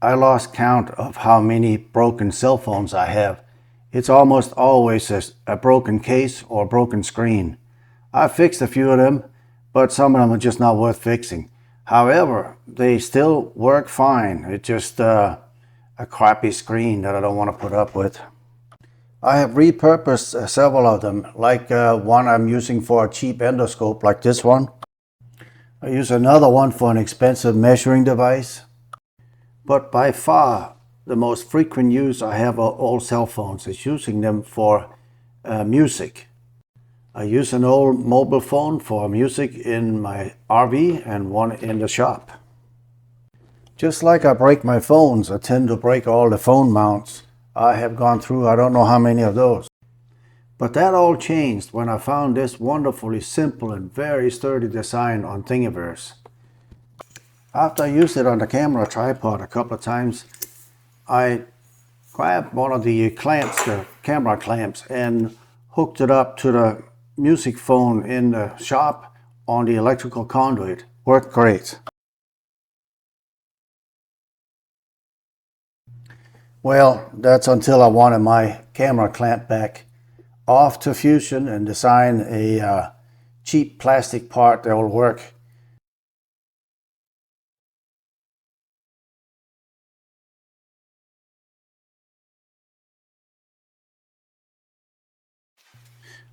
I lost count of how many broken cell phones I have. It's almost always a broken case or a broken screen. I fixed a few of them, but some of them are just not worth fixing. However, they still work fine. It's just a crappy screen that I don't want to put up with. I have repurposed several of them, like one I'm using for a cheap endoscope like this one. I use another one for an expensive measuring device. But by far, the most frequent use I have of all cell phones is using them for music. I use an old mobile phone for music in my RV and one in the shop. Just like I break my phones, I tend to break all the phone mounts. I have gone through I don't know how many of those. But that all changed when I found this wonderfully simple and very sturdy design on Thingiverse. After I used it on the camera tripod a couple of times, I grabbed one of the clamps, the camera clamps, and hooked it up to the music phone in the shop on the electrical conduit. Worked great. Well, that's until I wanted my camera clamp back off to Fusion and design a cheap plastic part that will work.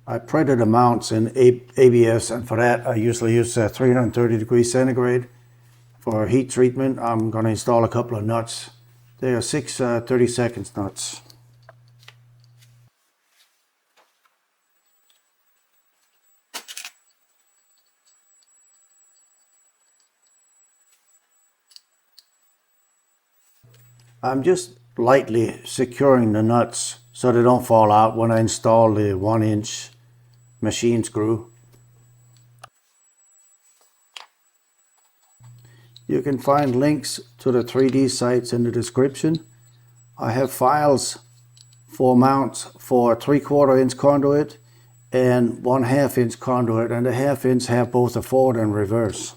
I printed the mounts in ABS, and for that I usually use 330 degrees centigrade. For heat treatment, I'm going to install a couple of nuts. They are 6 30-second nuts. I'm just lightly securing the nuts so they don't fall out when I install the 1-inch machine screw. You can find links to the 3D sites in the description. I have files for mounts for 3/4 inch conduit and 1/2 inch conduit, and the 1/2 inch have both a forward and reverse.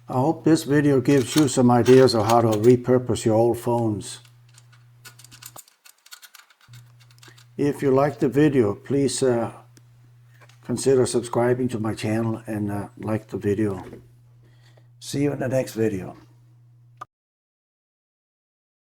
I hope this video gives you some ideas of how to repurpose your old phones. If you liked the video, please consider subscribing to my channel and like the video. See you in the next video.